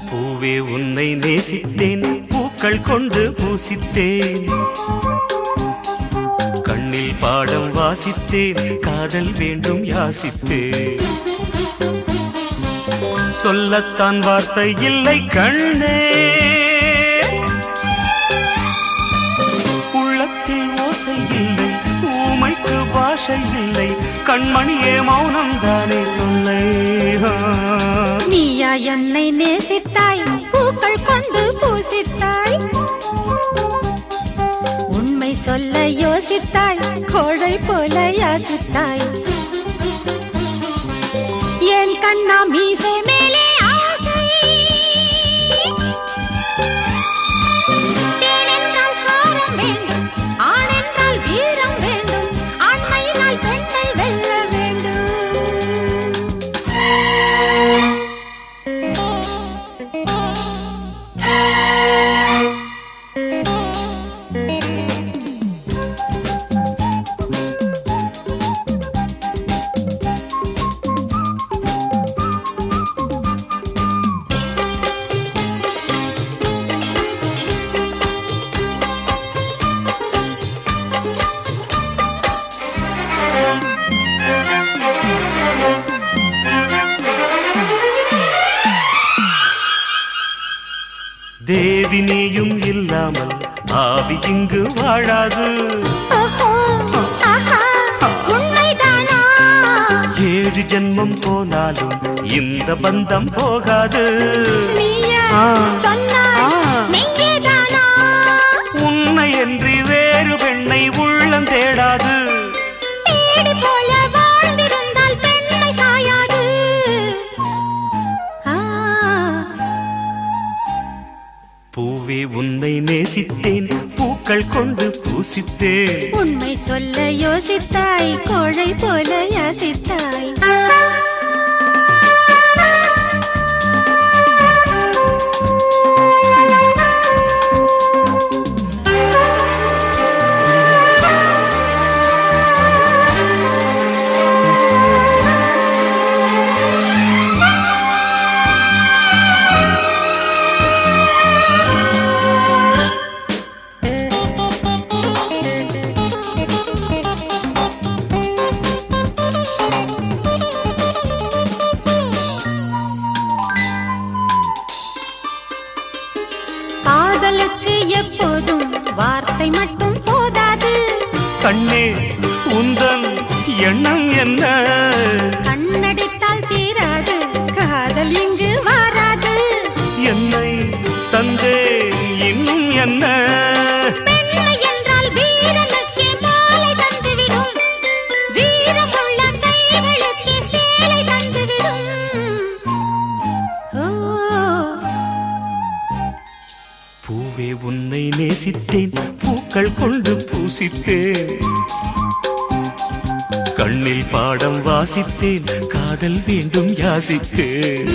பூவே உன்னை நேசித்தேன், பூக்கள் கொண்டு பூசித்தேன், கண்ணில் பாடம் வாசித்தேன், காதல் வேண்டும் யாசித்தேன். சொல்லத்தான் வார்த்தை இல்லை கண்ணே, உள்ளத்தில் ஓசை இல்லை, ஊமைக்கு பாஷை இல்லை, கண்மணியே மௌனம் தானே சொல்லை. நீயா என்னை நேசித்தாய், பூக்கள் கொண்டு பூசித்தாய், உண்மை சொல்ல யோசித்தாய், கோழை போல யாசித்தாய். என் கண்ணா மீசை மேலே ஆசை, தேன் என்றால் சாரம் வேண்டும், ஆண் என்றால் வீரம் வேண்டும், ஆண்மையினால் பெண்ணை வெல்ல வேண்டும். தேவி நீயும் இல்லாமல் ஆவி இங்கு வாழாது. உண்மைதானா? 7 ஜென்மம் போனாலும் இந்த பந்தம் போகாது. நீயா சொன்னாய் மெய்யேதானா? உன்னை என்று வேறு பெண்ணை உள்ளம் தேடாது. தேடி போல வாழ்ந்திருந்தால் பெண்மை சாயாது. பூவே உன்னை நேசித்தேன், பூக்கள் கொண்டு பூசித்தேன், உண்மை சொல்ல யோசித்தாய், கோழை போல யாசித்தாய். காதலுக்கு எப்போதும் வார்த்தை மட்டும் போதாது. கண்ணே உந்தன் எண்ணம் என்ன? கண்ணடித்தால் தீராது, காதல் இங்கு வாராது. என்னை தந்தே இன்னும் என்ன? பெண்மை என்றால் வீரனுக்கே மாலை தந்துவிடும், வீரமுள்ள கைகளுக்கே சேலை தந்துவிடும். பூவே உன்னை நேசித்தேன், பூக்கள் கொண்டு பூசித்தேன், கண்ணில் பாடம் வாசித்தேன், காதல் வேண்டும் யாசித்தேன்.